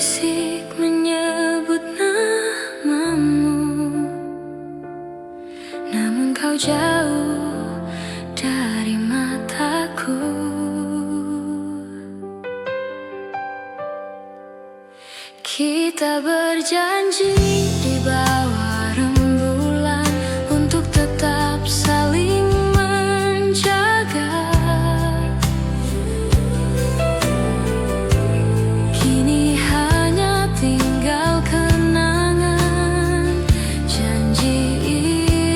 berbisik menyebut namamu, namun kau jauh dari mataku. Kita berjanji di bawah rembulan untuk tetap saling menjaga. Kini hanya tinggal kenangan, janji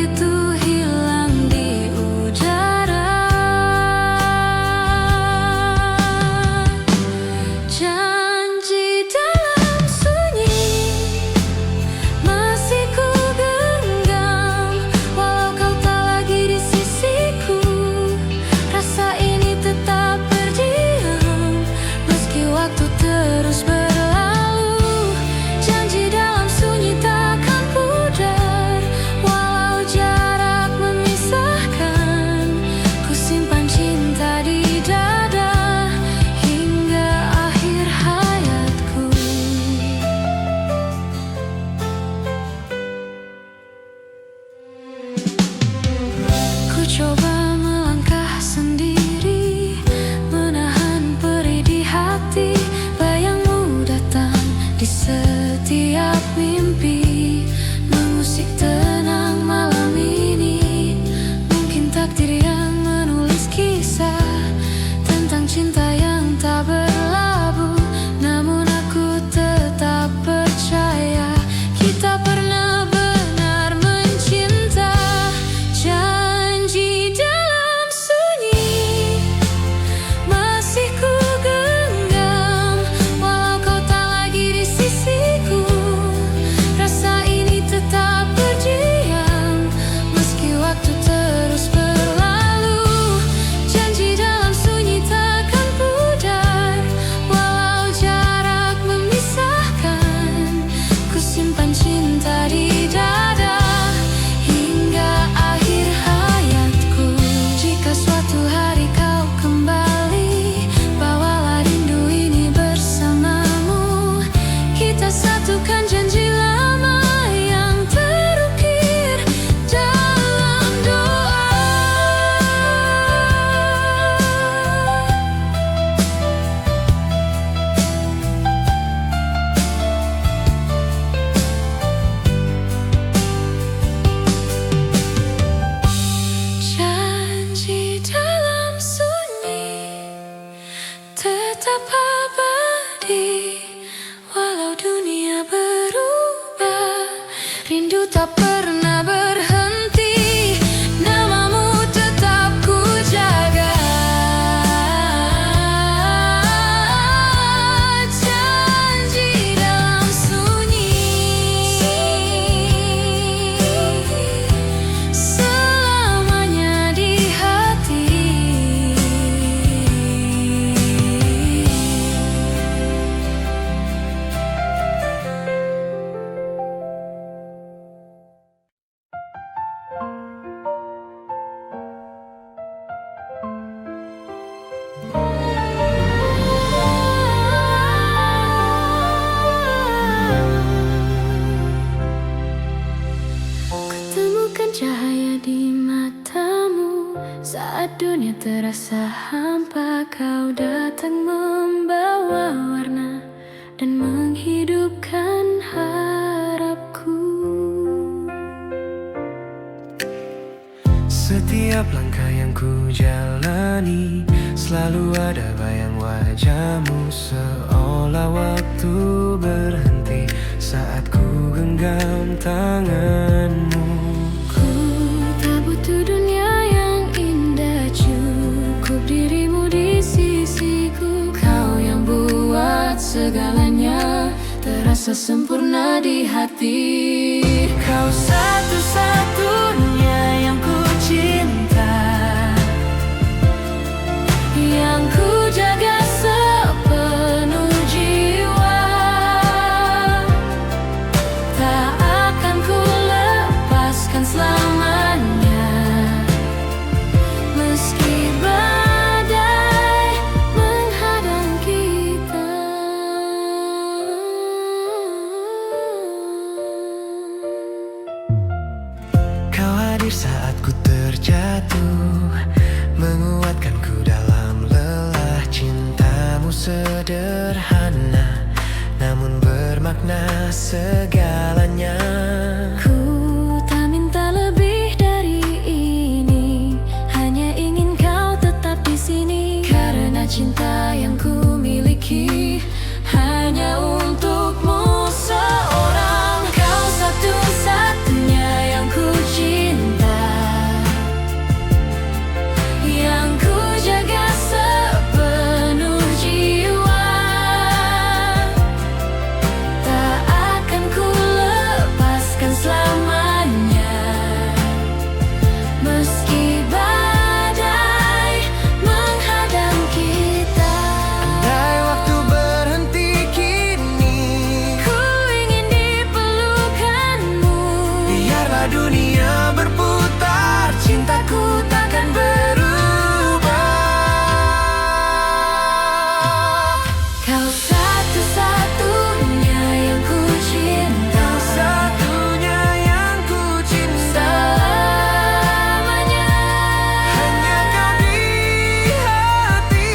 itu hilang di udara. Janji dalam sunyi masih ku genggam, walau kau tak lagi di sisiku. Rasa ini tetap berdiam meski waktu terus berlalu. Janji dalam sunyi takkan pudar, walau jarak memisahkan. Ku simpan cinta di dada hingga akhir hayatku. Ku coba melangkah sendiri, menahan perih di hati. Bayangmu datang di setiap mimpi, mengusik tenang malam ini. Mungkin takdir yang menulis kisah tentang cinta yang tak berlabuh, namun aku tetap percaya kita pernah benar mencinta. Janji dalam sunyi masih ku genggam, walau kau tak lagi di sisiku. Rasa ini tetap berdiam meski waktu terus berlalu. Janji dalam sunyi takkan pudar, walau jarak memisahkan. Ku simpan cinta di dada hingga akhir hayatku. Jika suatu hari kau kembali, bawalah rindu ini bersamamu. Kita satukan janji lama yang terukir dalam doa. Janji dalam sunyi tetap abadi, walau dunia berubah, rindu tak pernah berhenti. Namamu tetap ku jaga. Janji dalam sunyi selamanya di hati. Kutemukan cahaya di matamu saat dunia terasa hampa. Kau datang membawa warna dan menghidupkan harapku. Setiap langkah yang ku jalani selalu ada bayang wajahmu, seolah waktu berhenti saat ku genggam tanganmu. Ku tak butuh dunia yang indah, cukup dirimu di sisiku. Kau yang buat segalanya terasa sempurna di hati. Kau satu-satunya yang ku cinta, Yang ku jaga sepenuh jiwa. Tak akan ku lepaskan selamanya, meski badai menghadang kita. terjatuh, menguatkanku dalam lelah. Cintamu sederhana, namun bermakna segalanya. Ku tak minta lebih dari ini, hanya ingin kau tetap di sini. Karena cinta yang ku miliki hanya untukmu seorang. Kau satu-satunya yang ku cinta, yang ku jaga sepenuh jiwa. Tak akan ku lepaskan selamanya, meski badai menghadang kita. Andai waktu berhenti kini, Ku ingin dipelukanmu. biarlah dunia berputar, cintaku takkan berubah. Kau satu-satunya yang ku cinta, Satunya yang ku cinta, selamanya. hanya kau di hati.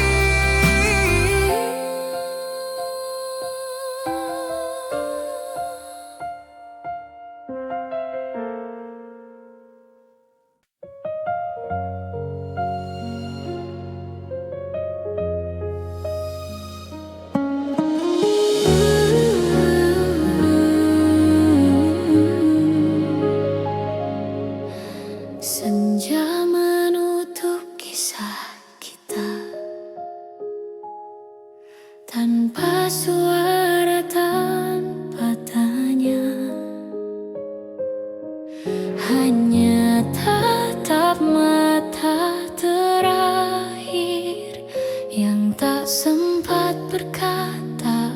Senja menutup kisah kita tanpa suara, tanpa tanya. Hanya tatap mata terakhir yang tak sempat berkata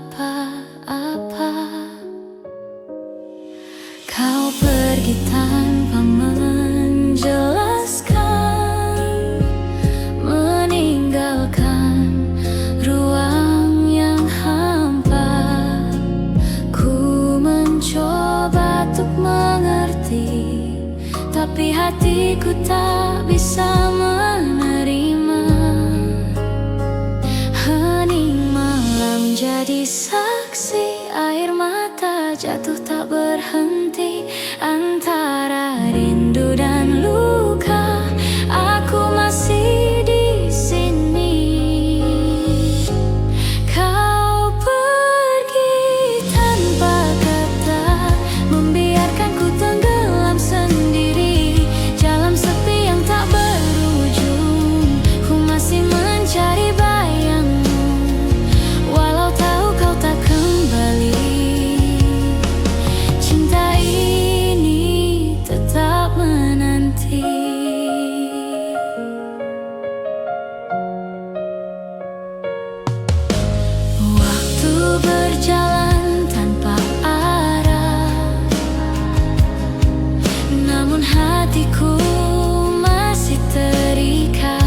apa-apa. Kau pergi tanpa menjelaskan, meninggalkan ruang yang hampa. Ku mencoba untuk mengerti, tapi hatiku tak bisa menerima. Hening malam jadi saksi, air mata jatuh tak berhenti. Antara rindu dan luka, aku masih di sini. Kau pergi tanpa kata, membiarkanku tenggelam sendiri dalam sepi yang tak berujung. Ku masih mencari bayangmu, walau tahu kau tak kembali. Cinta ini tetap menanti. Waktu berjalan tanpa arah, namun hatiku masih terikat.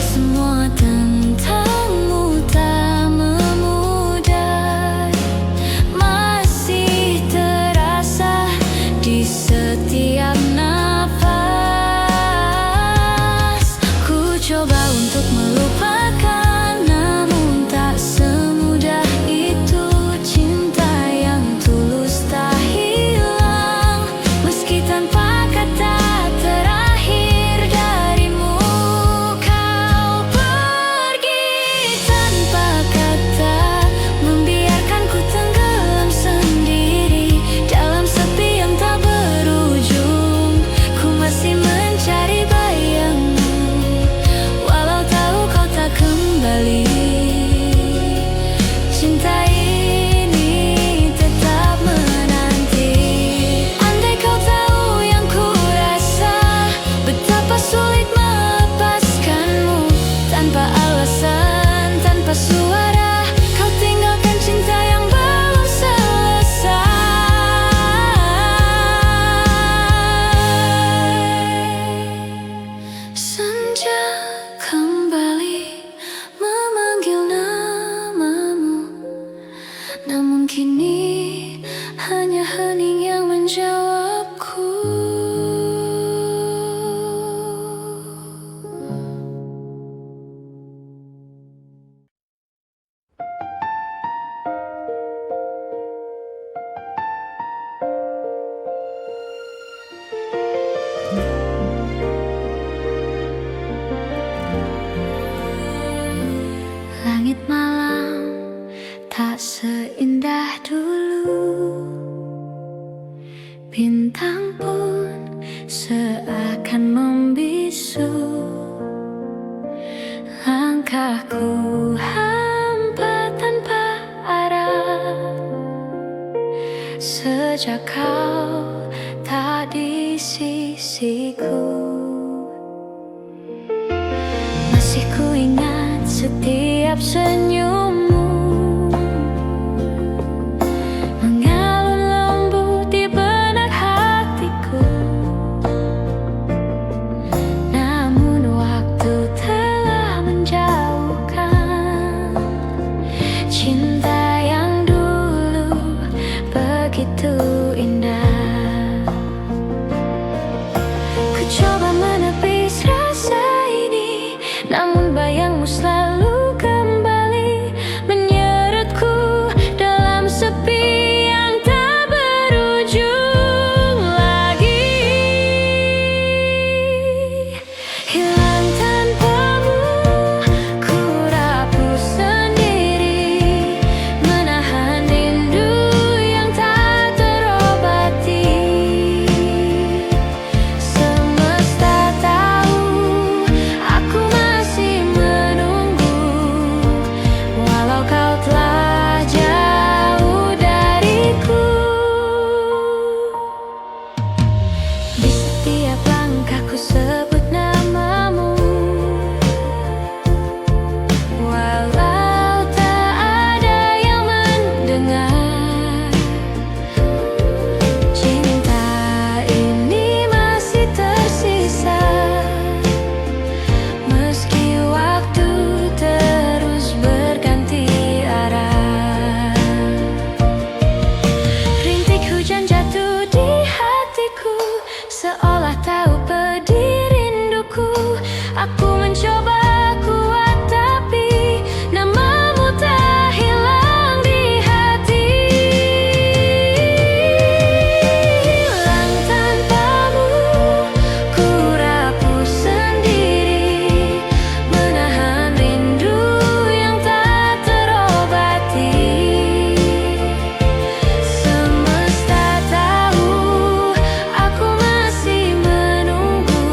Semua tentangmu tak memudar, masih terasa di setiap nafas. Ku coba untuk melupakan, namun tak semudah itu. Cinta yang tulus tak hilang, meski tanpa kata terakhir darimu. Kau pergi tanpa kata, membiarkanku tenggelam sendiri dalam sepi yang tak berujung. Ku masih mencari bayangmu, walau tahu kau tak kembali. Cinta ini tetap menanti. Andai kau tahu yang ku rasa, betapa sulit melepaskanmu. Tanpa alasan, tanpa suara, kau tinggalkan cinta yang belum selesai. Senja kembali memanggil namamu, namun kini hanya hening yang menjawabku. tak seindah dulu. Bintang pun seakan membisu. Langkahku hampa tanpa arah sejak kau tak di sisiku. Masih ku ingat setiap senyummu mengalun lembut di benak hatiku. Namun waktu telah menjauhkan cinta yang dulu begitu indah. Ku coba menepis rasa ini, namun bayangmu selalu kembali menyerutku dalam sepi yang tak berujung lagi. Hilang tanpamu, ku rapuh sendiri, menahan rindu yang tak terobati. Semesta tahu aku masih menunggu, walau kau telah jauh dariku. Di setiap langkahku sebut namamu, walau tak ada yang mendengar. Cinta ini masih tersisa, meski waktu terus berganti arah. Rintik hujan jatuh di hatiku, seolah tahu pedih rinduku. Aku mencoba kuat, tapi namamu tak hilang di hati. Hilang tanpamu, ku rapuh sendiri, menahan rindu yang tak terobati. Semesta tahu aku masih menunggu,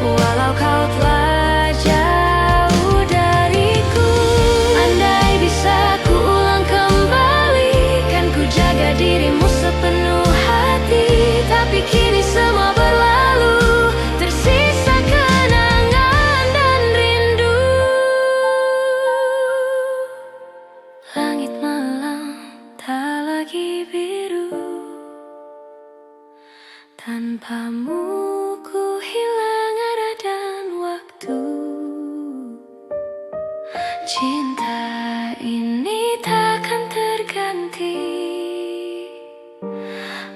walau kau telah jauh dariku. Andai bisa ku ulang kembali, kan ku jaga dirimu sepenuh hati. Tapi kini semua berlalu, tersisa kenangan dan rindu. Langit malam tak lagi biru, tanpamu ku hilang arah dan waktu. Cinta ini takkan terganti,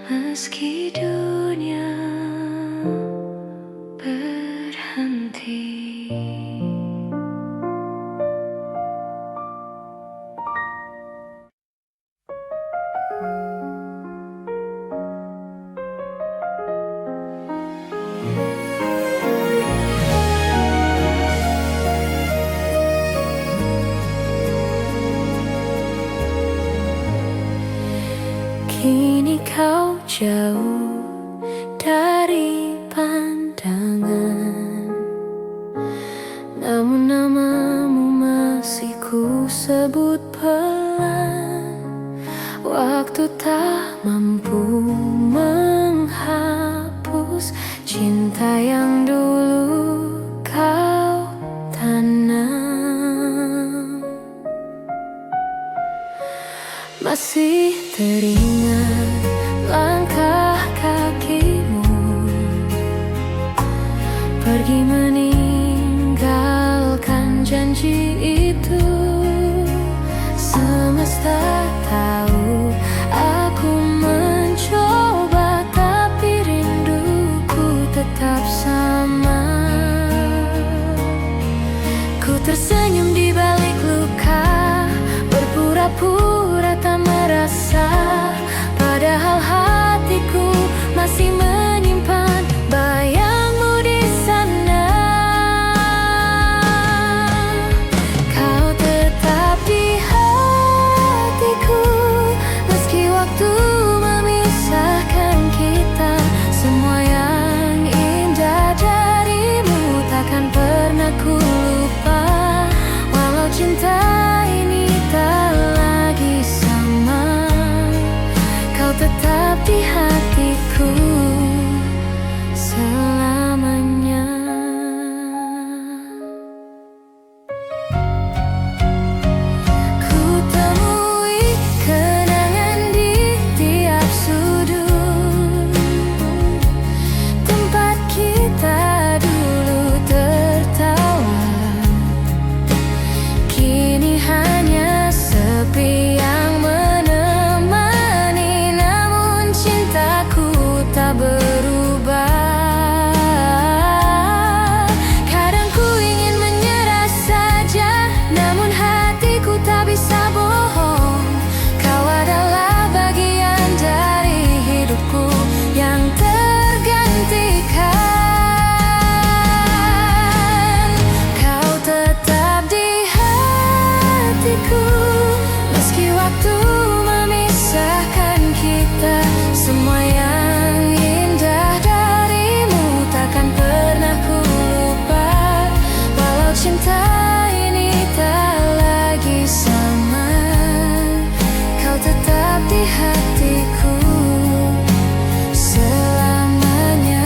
meski dunia berhenti. Kini kau jauh dari pandangan, namun namamu masih ku sebut pelan. Waktu tak mampu menghapus cinta yang dulu kau tanam. Masih teringat langkah kakimu pergi meninggalkan janji itu. Semesta tahu aku mencoba, tapi rinduku tetap sama. Ku tersenyum di balik luka, berpura-pura tak merasa, padahal hatiku masih menyimpan bayangmu di sana. cinta ini tak lagi sama, kau tetap di hatiku selamanya. Ku temui kenangan di tiap sudut, tempat kita dulu tertawa, kini hanya sepi yang menemani. Namun cintaku tak berubah. Kadang ku ingin menyerah saja, namun hatiku tak bisa bohong. Kau adalah bagian dari hidupku yang tergantikan. Kau tetap di hatiku, meski waktu memisahkan kita. Semua yang indah darimu takkan pernah ku lupa. Walau cinta ini tak lagi sama, kau tetap di hatiku selamanya.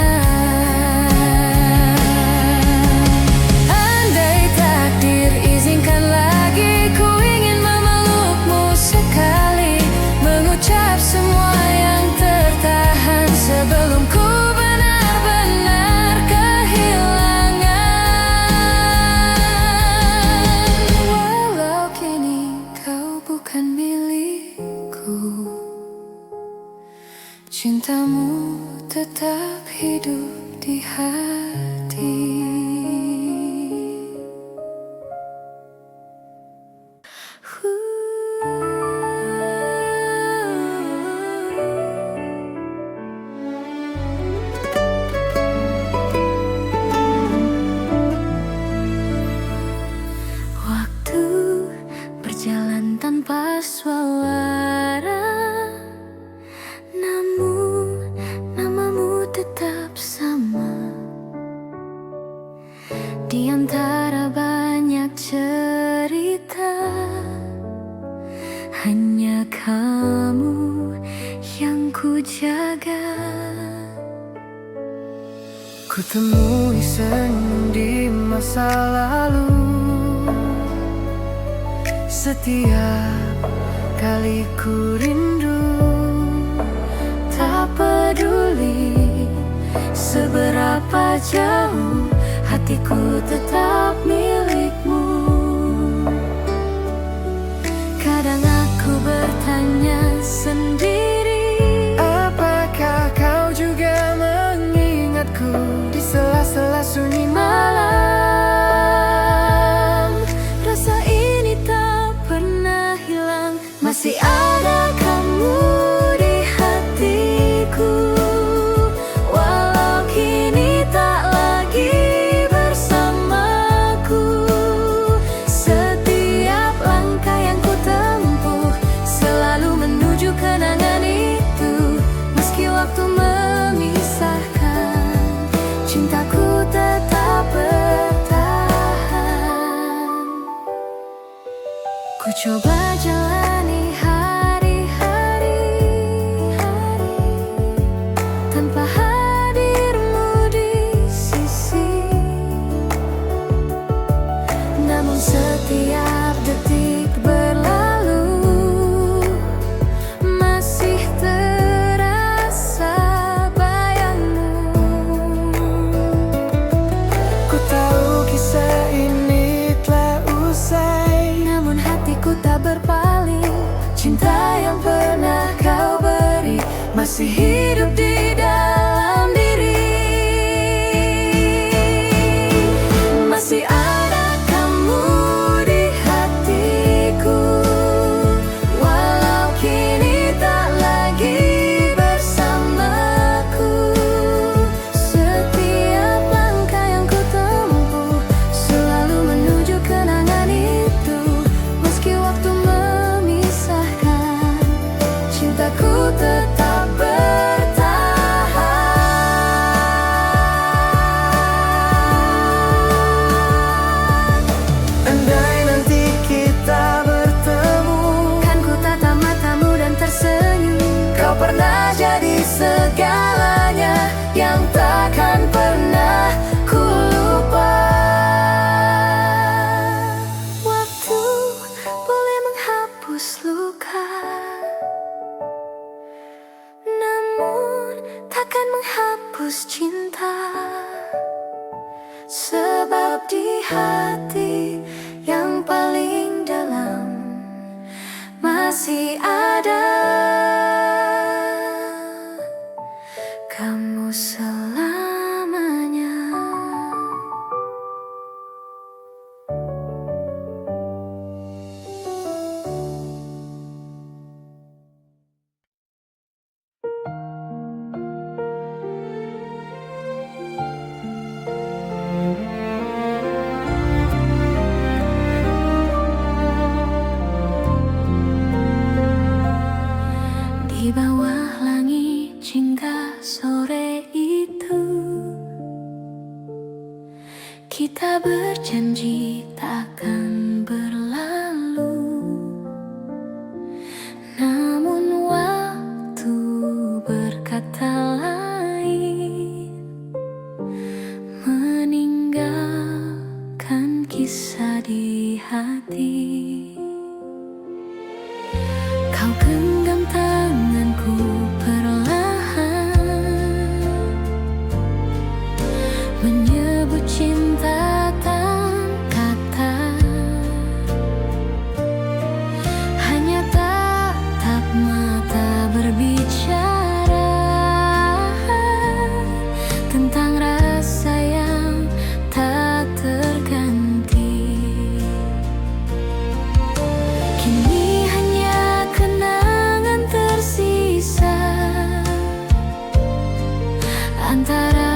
Andai takdir izinkan lagi, ku ingin memelukmu sekali, mengucap semua yang tertahan sebelum ku benar-benar kehilangan. Walau kini kau bukan milikku, cintamu tetap hidup di hati. Waktu berjalan tanpa suara, namun namamu tetap sama. Di antara banyak cerita, hanya kamu yang ku jaga. Ku temui senyum di masa lalu, setiap kali ku rindu. Tak peduli seberapa jauh, hatiku tetap milikmu. Kadang aku bertanya sendiri, apakah kau juga mengingatku di sela-sela sunyi malam? rasa ini tak pernah hilang. Masih ada kamu di hatiku, walau kini tak lagi bersamaku. Setiap langkah yang ku tempuh selalu menuju kenangan itu. Meski waktu memisahkan, cintaku tetap bertahan. Ku coba jalani hari-hari tanpa hadirmu di sisi. Namun setiap detik berlalu, masih terasa bayangmu. Ku tahu kisah ini telah usai, Namun hatiku tak berpaling. Cinta yang pernah kau beri masih hidup di dalam diri. Masih ada kamu di hatiku, walau kini tak lagi bersamaku. Setiap langkah yang ku tempuh selalu menuju kenangan itu. Meski waktu memisahkan, cintaku tetap bertahan. masih ada. Kamu selamanya. Di bawah langit cinta sore itu, kita berjanji takkan berlalu. Namun waktu berkata lain, meninggalkan kisah di hati. Kau genggam tanganku perlahan, menyebut cinta tanpa kata. Hanya tatap mata berbicara tentang rasa yang tak terganti. Kini hanya kenangan tersisa antara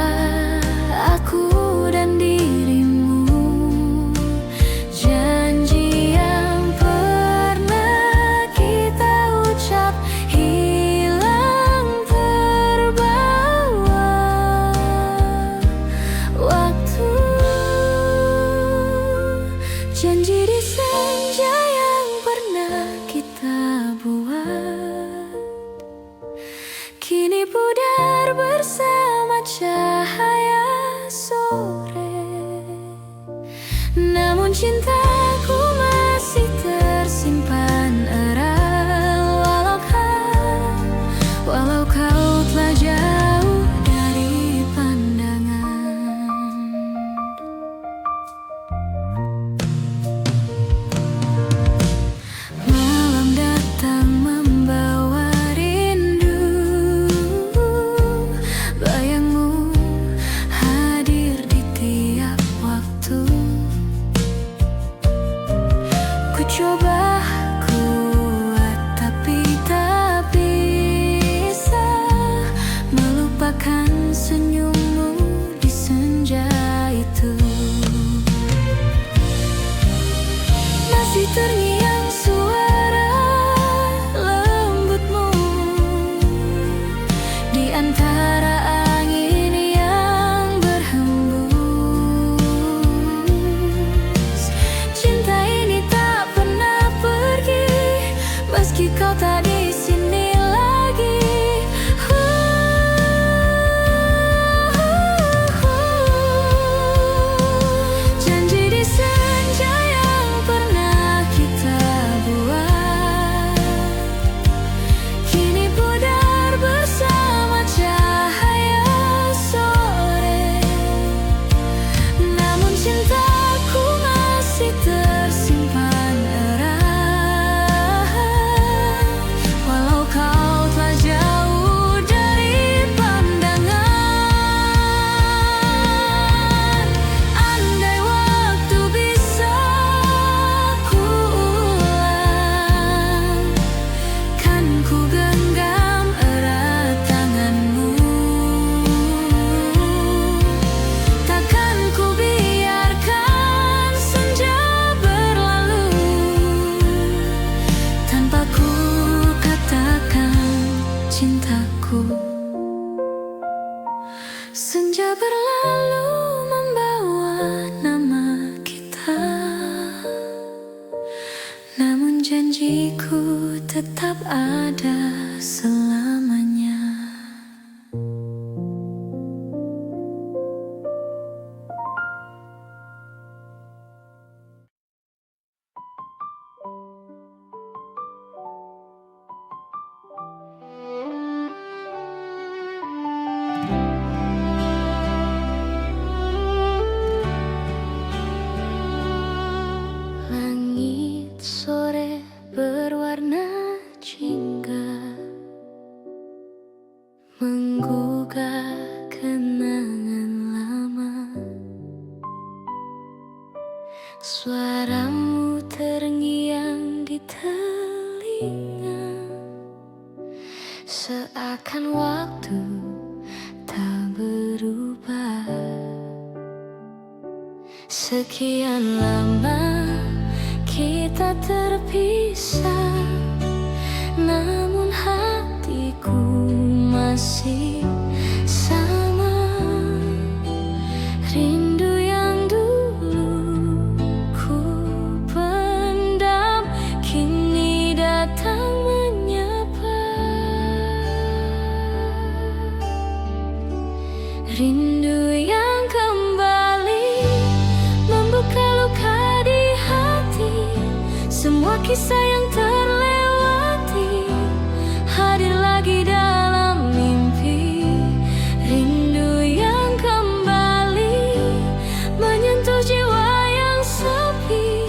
aku dan dirimu. Janji yang pernah kita ucap hilang terbawa waktu. Janji di senja yang pernah kita buat kini pudar bersama cahaya sore. Namun cintaku masih tersimpan erat, walau kau telah jauh dari pandangan. Malam datang membawa rindu, bayangmu hadir di tiap waktu. Ku coba kuat tapi tak bisa melupakan senyummu di senja itu. Masih terngiang suara lembutmu di antara angin yang berhembus. Cinta ini tak pernah pergi meski kau tak di sini lagi. Janji di senja yang pernah kita buat kini pudar bersama cahaya sore. Namun cintaku masih tersimpan erat, walau kau telah jauh dari pandangan. Andai waktu bisa ku ulang, kan ku genggam erat tanganmu. Takkan ku biarkan senja berlalu tanpa ku katakan cintaku. Senja berlalu membawa nama kita, namun janjiku tetap ada selamanya. Langit sore berwarna Seakan waktu tak berubah. Sekian lama kita terpisah, namun hatiku masih sama. Rindu yang dulu ku pendam kini datang menyapa. Rindu yang kembali membuka luka di hati. Semua kisah yang terlewati hadir lagi dalam mimpi. Rindu yang kembali menyentuh jiwa yang sepi.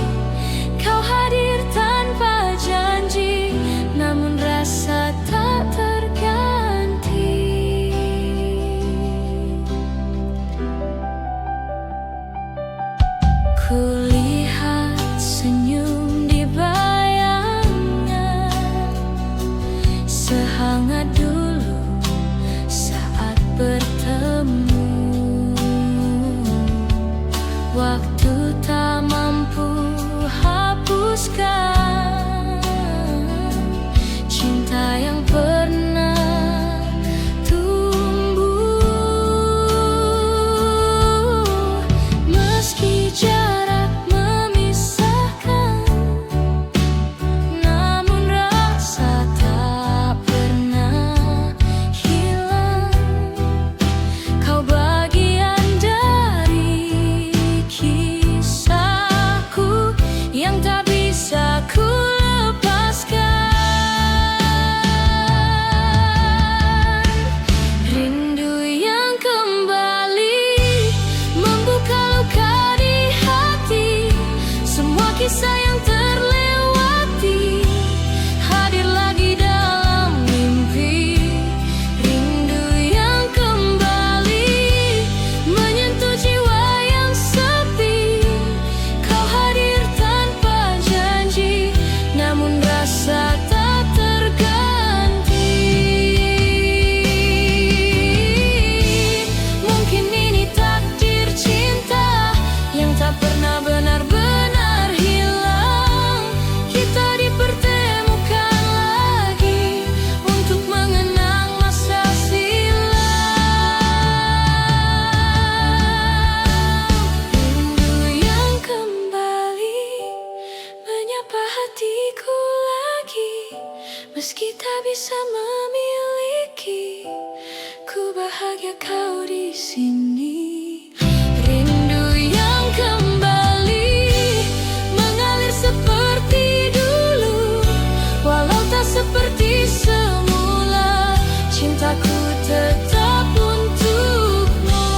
Kau hadir tanpa janji, namun rasa tak terganti. Kulihat senyum di bayangan, sehangat dulu saat bertemu. Waktu tak mampu hapuskan cinta yang pernah tumbuh. Meski jarak memisahkan, namun rasa tak pernah hilang. Kau bagian dari kisahku yang tak bisa ku lepaskan. Rindu yang kembali membuka luka di hati. Semua kisah yang terlewati hadir lagi dalam mimpi. Rindu yang kembali menyentuh jiwa yang sepi. Kau hadir tanpa janji, namun rasa tak terganti. Mungkin ini takdir cinta yang tak pernah benar-benar hilang. Kita dipertemukan lagi untuk mengenang masa silam. Rindu yang kembali menyapa hatiku lagi. Meski tak bisa memiliki, ku bahagia kau di sini. Rindu yang kembali mengalir seperti dulu, walau tak seperti semula. Cintaku tetap untukmu.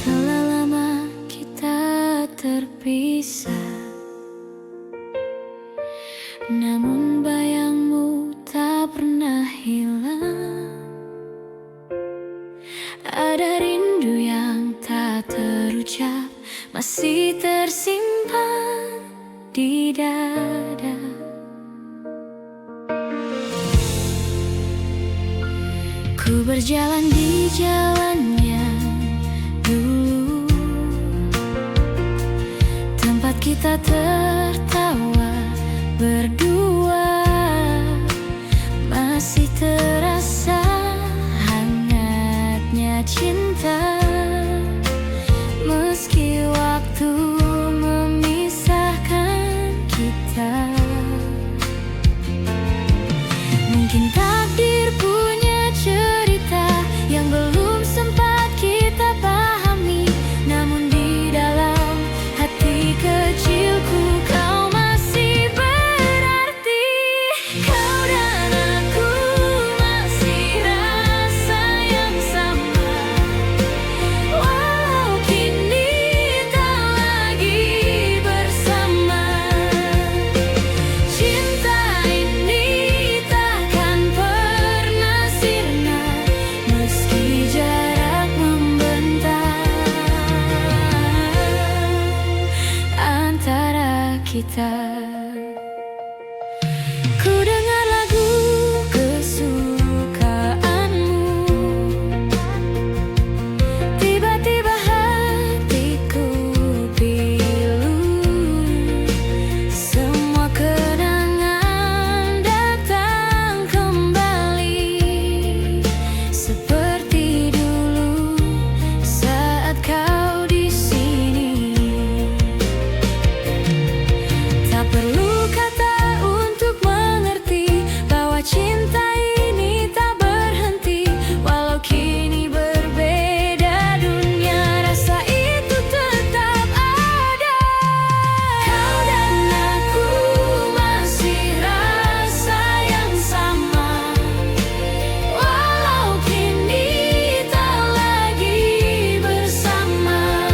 Telah lama kita terpisah, namun bayangmu tak pernah hilang. Ada rindu yang tak terucap masih tersimpan di dada. Ku berjalan di jalannya dulu, tempat kita tertawa berdua. Masih terasa hangatnya cinta, meski waktu memisahkan kita. Mungkin takdir punya cerita yang belum sempat kita pahami, namun di dalam hati kecilku kau masih berada. kita. Ku dengar lagu kesukaanmu, tiba-tiba hatiku pilu. Semua kenangan datang kembali seperti dulu saat kau di sini. Tak perlu kata untuk mengerti bahwa cinta ini tak berhenti. Walau kini berbeda dunia, rasa itu tetap ada. Kau dan aku masih rasa yang sama, walau kini tak lagi bersama.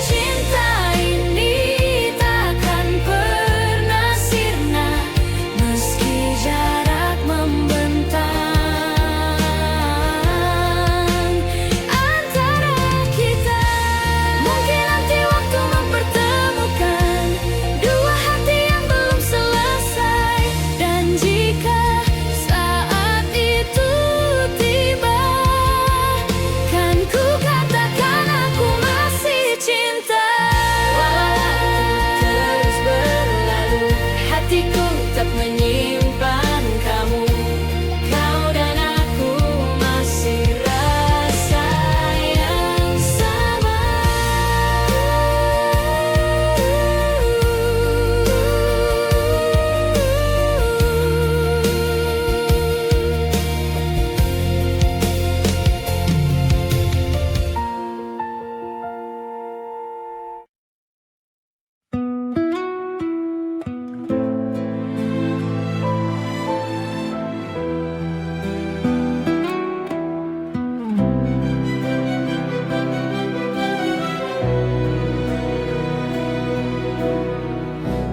Cinta ini takkan pernah sirna meski jarak membentang antara kita. Mungkin nanti waktu mempertemukan dua hati yang belum selesai. Dan jika saat itu tiba, kan ku katakan aku masih cinta. Walau terus berlalu, hatiku tetap menyimpan kamu. Kau dan aku masih rasa yang sama.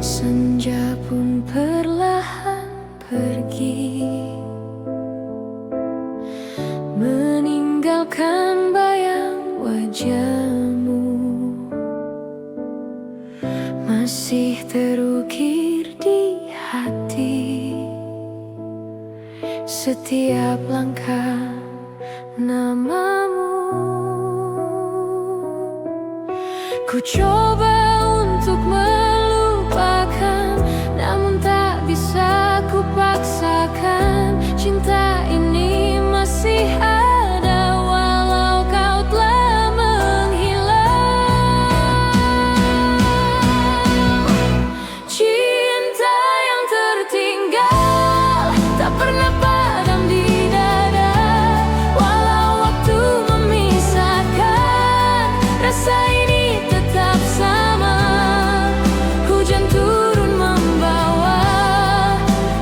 Senja pun perlahan pergi, meninggalkan bayang wajahmu. Masih terukir di hati setiap langkah namamu. Ku coba untuk melupakan, namun tak bisa ku paksakan. Cinta ini masih ada walau kau telah menghilang. Cinta yang tertinggal tak pernah padam di dada, walau waktu memisahkan, rasa ini tetap sama. Hujan turun membawa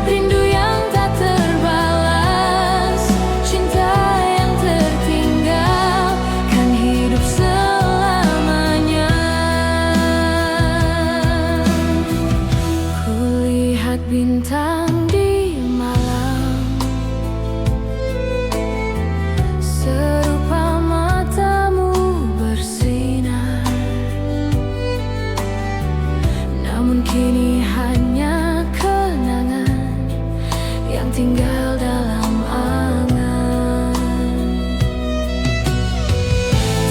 rindu yang tak terbalas. Cinta yang tertinggal kan hidup selamanya. Kulihat bintang di malam, serupa matamu bersinar. Namun kini hanya kenangan yang tinggal dalam angan.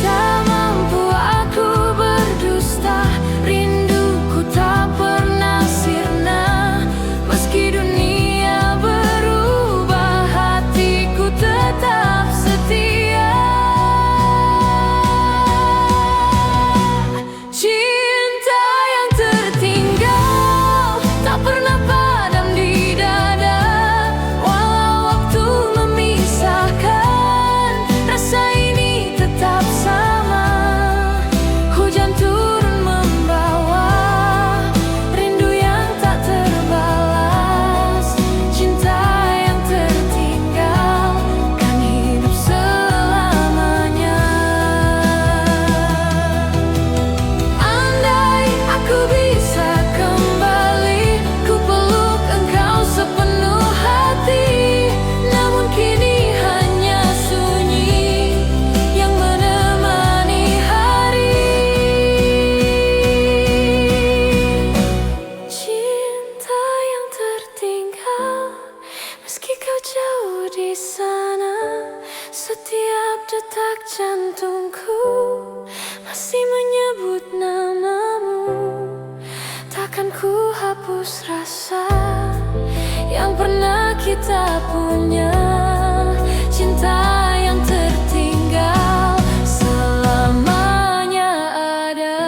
Tak mampu aku berdusta, rinduku tak pernah sirna. Meski dunia berubah, hatiku tetap setia. Cinta yang tertinggal tak pernah padam di dada, tulus rasa yang pernah kita punya, cinta yang tertinggal selamanya ada.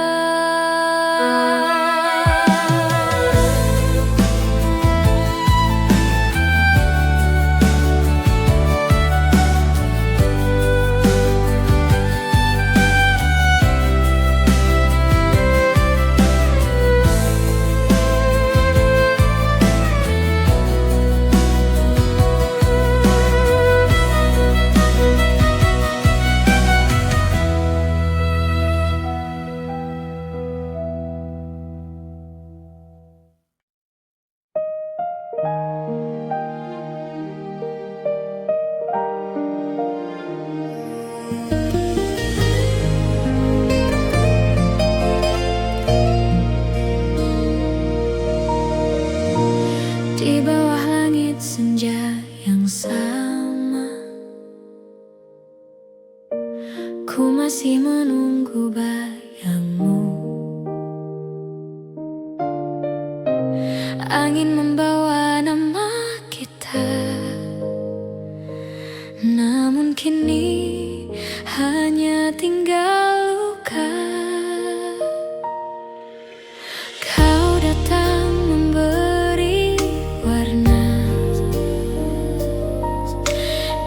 Di bawah langit senja yang sama, ku masih menunggu bayangmu. Angin membawa nama kita, namun kini hanya tinggal luka. Kau datang memberi warna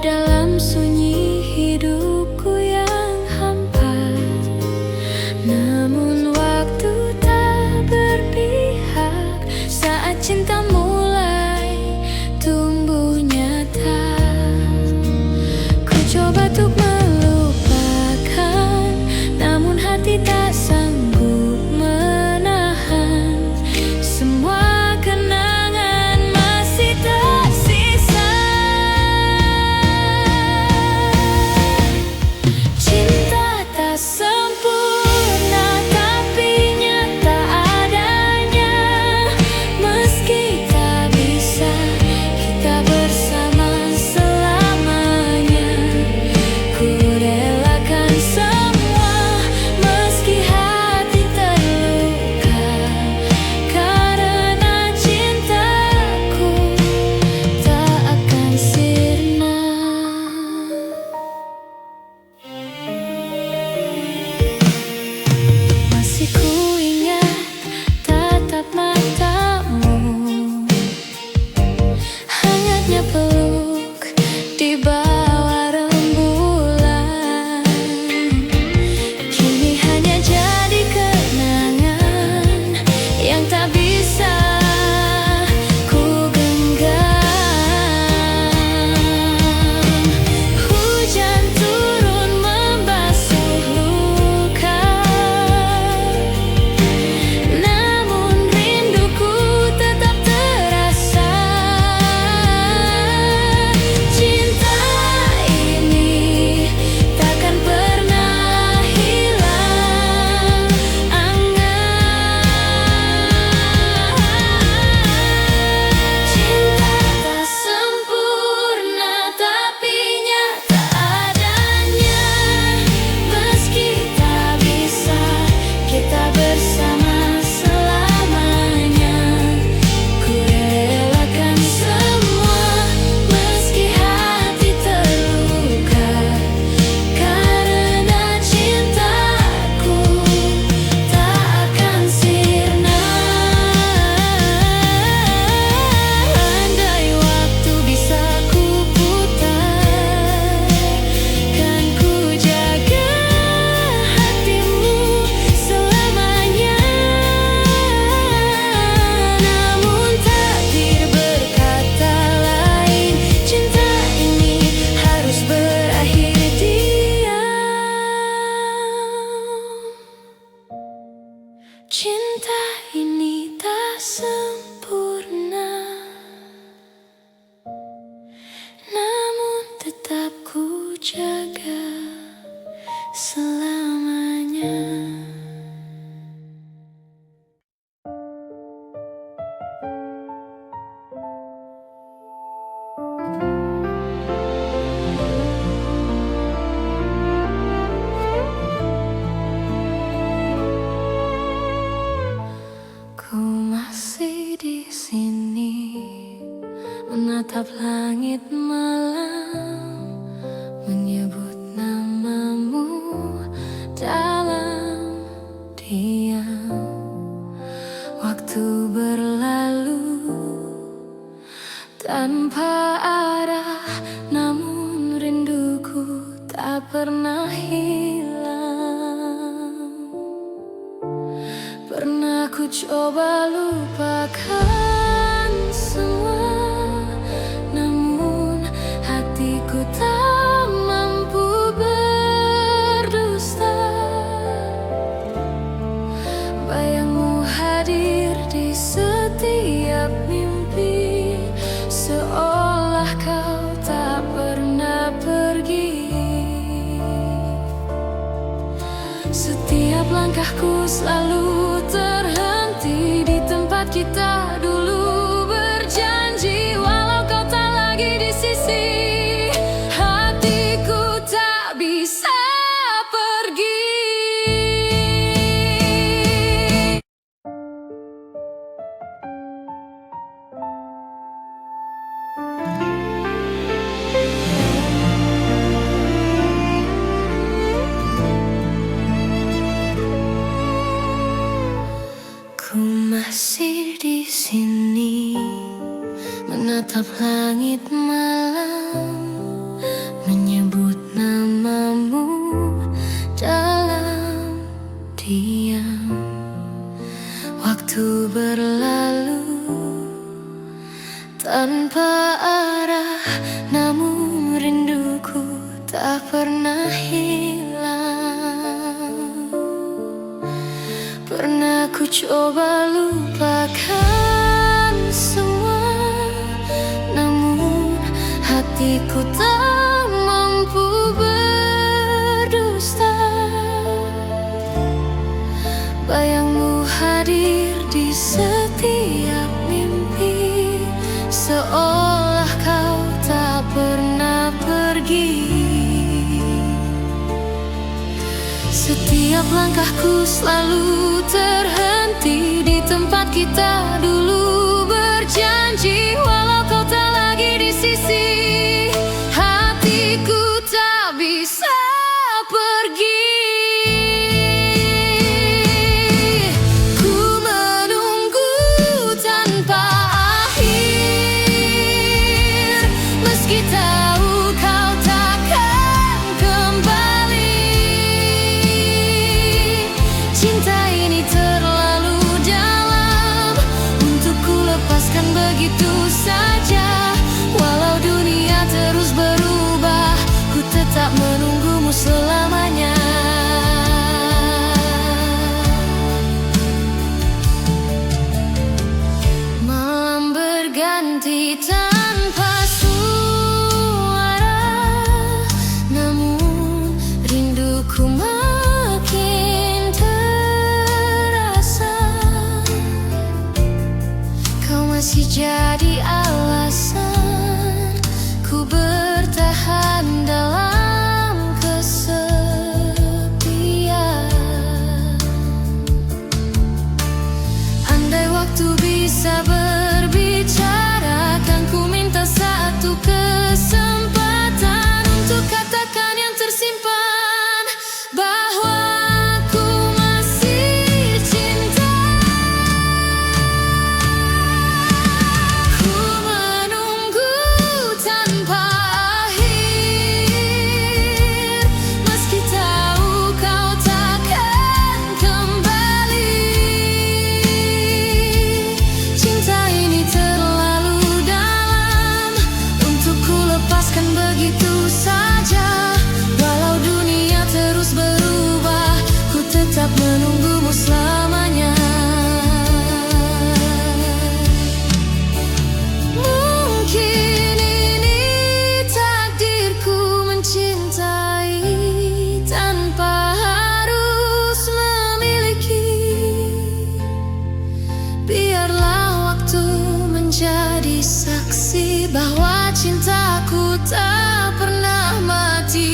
dalam sunyi hidupku yang hampa. Namun waktu tak berpihak saat cinta mulai tumbuh nyata. Ku coba untuk melupakan, namun hati tak sanggup menahan. Semua kenangan masih tersisa. Cinta tak sempurna, tapi nyata adanya. Meski tak bisa kita bersama selamanya, ku relakan semua meski hati terluka. Karena cintaku tak akan sirna. Masih ku ingat tatap matamu, hangatnya peluk di bawah rembulan. Kini hanya jadi kenangan yang tak bisa ku genggam. Hujan turun membasuh luka, namun rinduku tetap terasa. Cinta ini takkan pernah hilang angan. Cinta tak sempurna, tapi nyata adanya. Meski tak bisa kita bersama selamanya, ku relakan semua meski hati terluka. Karena cintaku tak akan sirna. Andai waktu bisa ku putar, kan ku jaga hatimu selamanya. Namun takdir berkata lain, cinta ini harus berakhir diam. Cinta ini tak sempurna, namun tetap ku jaga selamanya. Menatap langit malam, menyebut namamu dalam diam. Waktu berlalu tanpa arah, namun rinduku tak pernah hilang. Pernah ku coba lupakan semua, namun hatiku tak mampu berdusta. Bayangmu hadir di setiap mimpi, seolah kau tak pernah pergi. Setiap langkahku selalu terhenti di tempat kita dulu berjanji. Walau kau tak lagi di sisi, hatiku tak bisa pergi. Ku masih di sini, menatap langit malam, menyebut namamu dalam diam. Waktu berlalu tanpa arah, namun rinduku tak pernah hilang. Pernah ku coba lupakan semua, namun hatiku tak mampu berdusta. Bayangmu hadir di setiap mimpi, seolah kau tak pernah pergi. Setiap langkahku selalu terhenti di tempat kita dulu berjanji. Walau kau tak lagi di sisi, hatiku tak bisa pergi. Ku menunggu tanpa akhir, meski tahu kau takkan kembali. Cinta ini terlalu dalam untuk ku lepaskan begitu saja. Walau dunia terus berubah, ku tetap menunggumu selamanya. Malam berganti tanpa suara, namun rinduku makin terasa. Kau masih jadi alasan ku bertahan dalam kesepian. Andai waktu bisa berbicara, kan ku minta satu kesempatan untuk katakan yang tersimpan, bahwa aku masih cinta. Ku menunggu tanpa akhir, meski tahu kau takkan kembali. Cinta ini terlalu dalam untuk ku lepaskan begitu saja. Walau dunia terus berubah, ku tetap menunggumu selamanya. Mungkin ini takdirku mencintai tanpa harus memiliki. Biarlah waktu menjadi saksi bahwa cintaku tak pernah mati.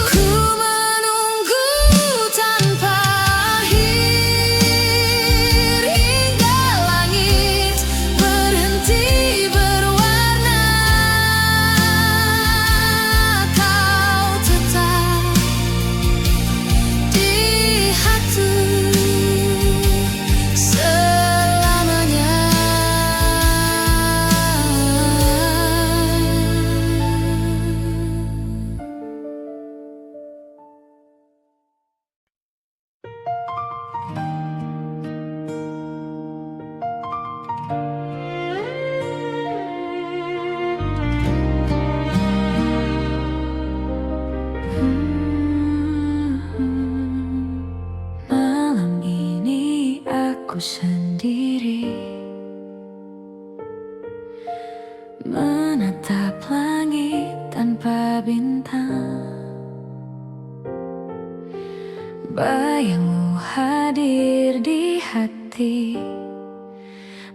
Ku menunggu tanpa akhir, aku sendiri, menatap langit tanpa bintang. Bayangmu hadir di hati,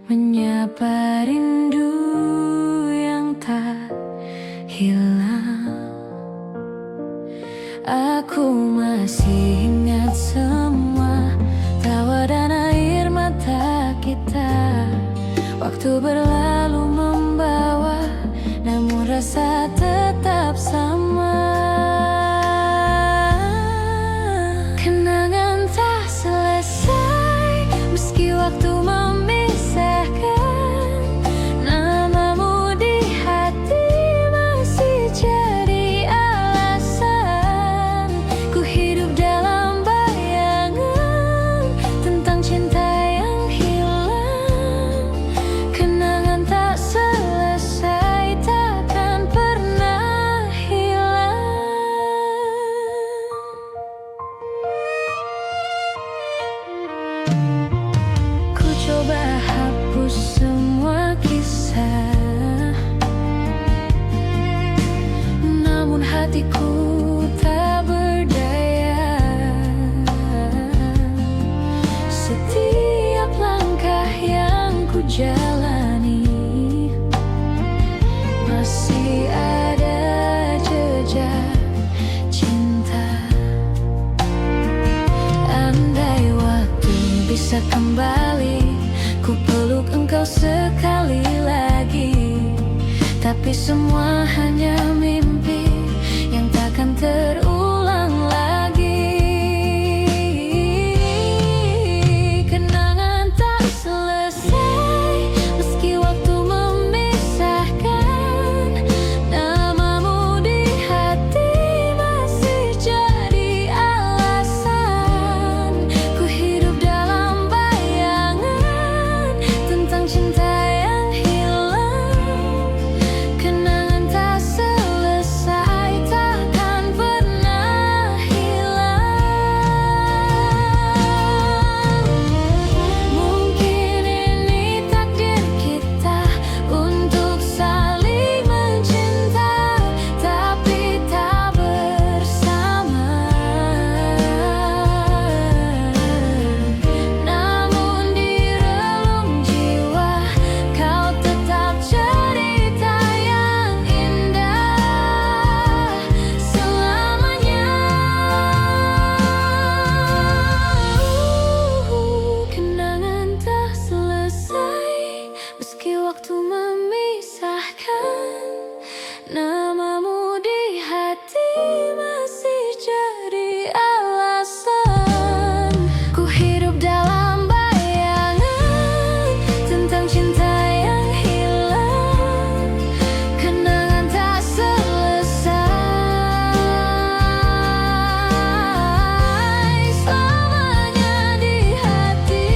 menyapa rindu yang tak hilang. Aku masih ingat semua tawa dan air mata kita. Waktu berlalu membawa, namun rasa tetap sama. Kenangan tak selesai meski waktu memisahkan. Namamu di hati masih jadi alasan. Ku hidup dalam bayangan tentang cinta yang hilang. Kenangan tak selesai takkan pernah hilang. Ku coba hapus semua kisah, namun hatiku tak berdaya. Setiap langkah yang ku jalani masih ada jejak cinta. Andai waktu bisa kembali, ku peluk engkau sekali lagi. Tapi semua hanya mimpi yang takkan terulang lagi. Kenangan tak selesai meski waktu memisahkan. Namamu di hati masih jadi alasan. Ku hidup dalam bayangan tentang cinta yang hilang. Kenangan tak selesai takkan pernah hilang. Mungkin ini takdir kita untuk saling mencinta, tapi tak bersama. Namun di relung jiwa kau tetap cerita yang indah selamanya. Kenangan tak selesai meski waktu memisahkan. Namamu di hati masih jadi alasan. Ku hidup dalam bayangan tentang cinta yang hilang. Kenangan tak selesai selamanya di hati.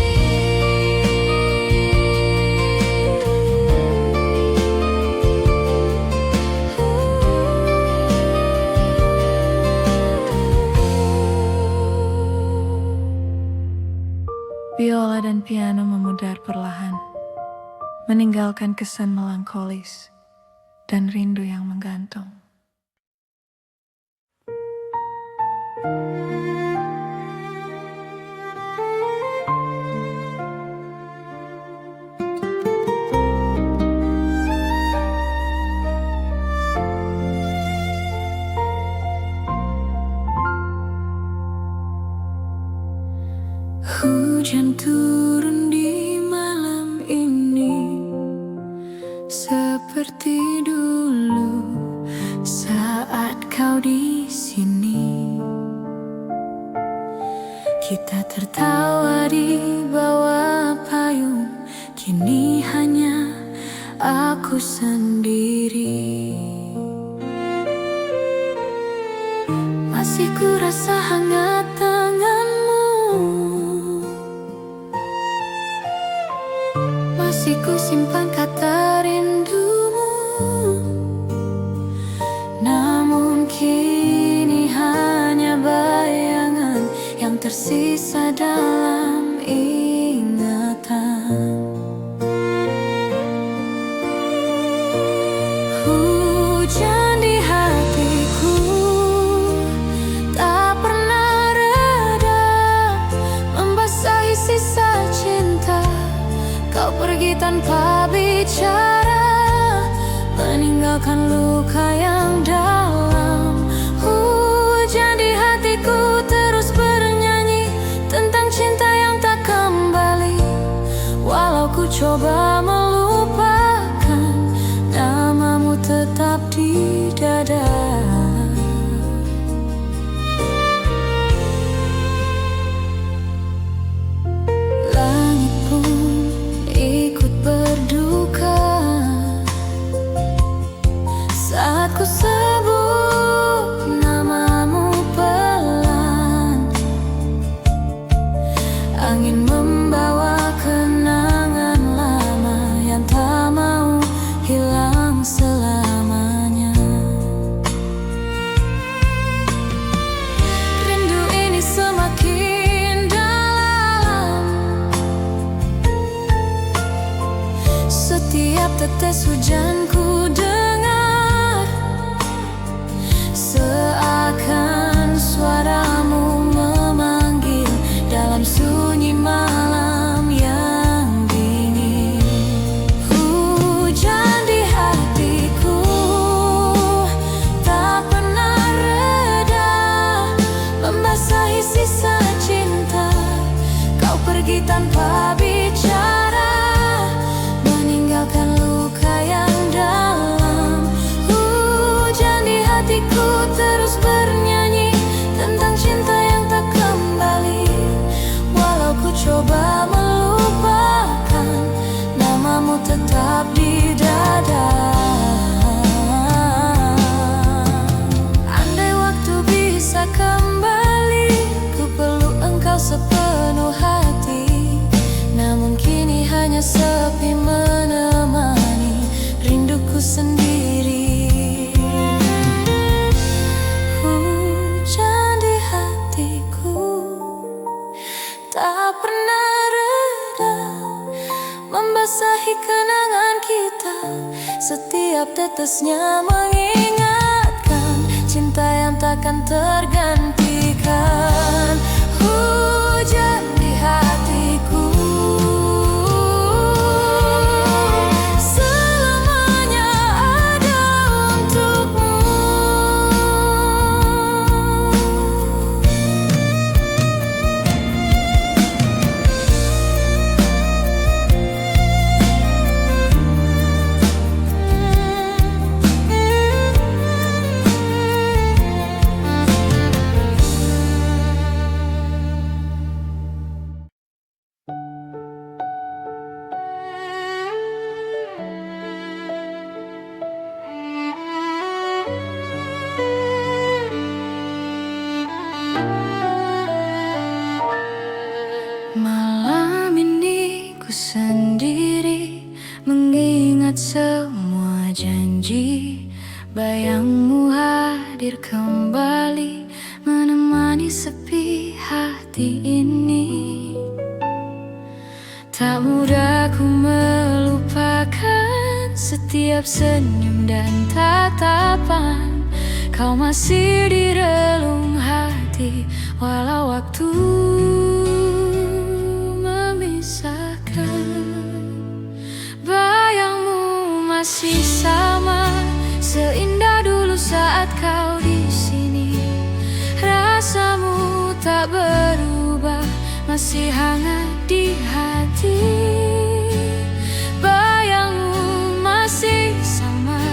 Biola dan piano memudar perlahan, meninggalkan kesan melankolis dan rindu yang menggantung. Hujan turun di malam ini seperti dulu saat kau di sini. Kita tertawa di bawah payung, kini hanya aku sendiri. Masih ku rasa hangat tanganmu, masih ku simpan kata rindumu. Namun kini hanya bayangan yang tersisa dalam ingatan. tetes hujan ku dengar, seakan suaramu memanggil dalam sunyi malam yang dingin. Hujan di hatiku tak pernah reda, membasahi sisa cinta. Kau pergi tanpa bicara, meninggalkan luka yang dalam. Hujan di hatiku terus bernyanyi tentang cinta yang tak kembali. Walau ku coba melupakan, namamu tetap di dada. Andai waktu bisa kembali, ku peluk engkau sepenuh hati. Namun kini hanya sepi menemani rinduku sendiri. Hujan di hatiku tak pernah reda, membasahi kenangan kita. Setiap tetesnya mengingatkan cinta yang takkan tergantikan. Hujan di hatiku selamanya ada untukmu. Malam ini ku sendiri mengingat semua janji. Bayangmu hadir kembali menemani sepi hati ini. Tak mudah ku melupakan setiap senyum dan tatapan. Kau masih di relung hati walau waktu masih sama, seindah dulu saat kau di sini. Rasamu tak berubah, masih hangat di hati. Bayangmu masih sama,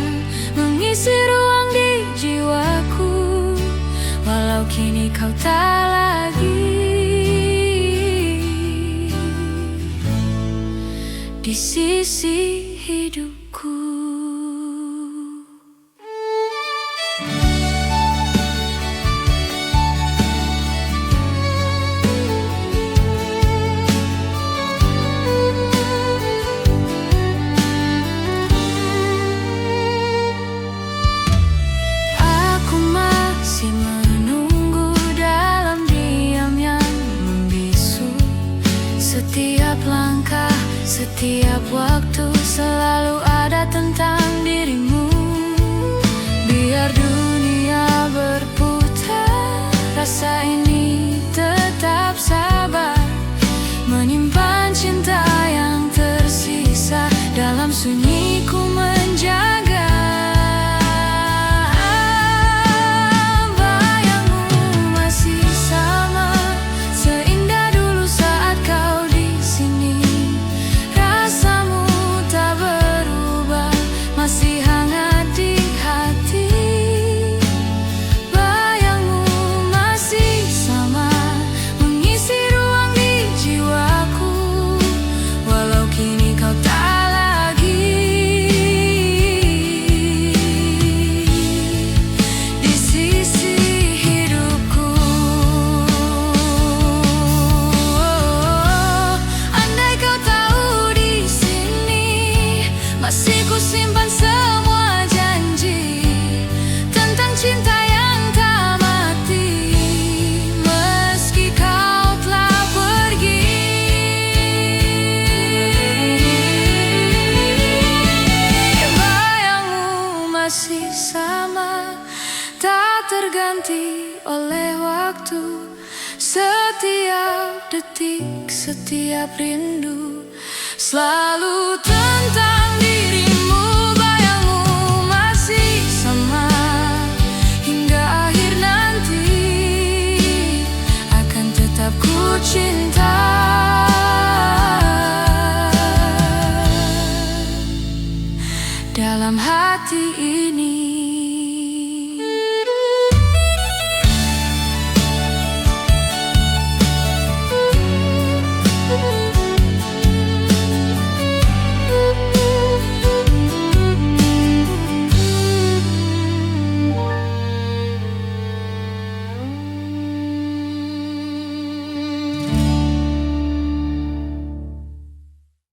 mengisi ruang di jiwaku. Walau kini kau tak lagi di sisi hidupku. Aku masih menunggu dalam diam yang membisu. Setiap langkah, setiap waktu selalu ada tentang dirimu. Biar dunia berputar, rasa ini tetap sabar, menyimpan cinta yang tersisa dalam sunyiku menjaga. Bayangmu masih sama, seindah dulu saat kau di sini. Rasamu tak berubah, masih hangat terganti oleh waktu. Setiap detik, setiap rindu selalu tentang dirimu. Bayangmu masih sama hingga akhir nanti. Akan tetap ku cinta. Dalam hati ini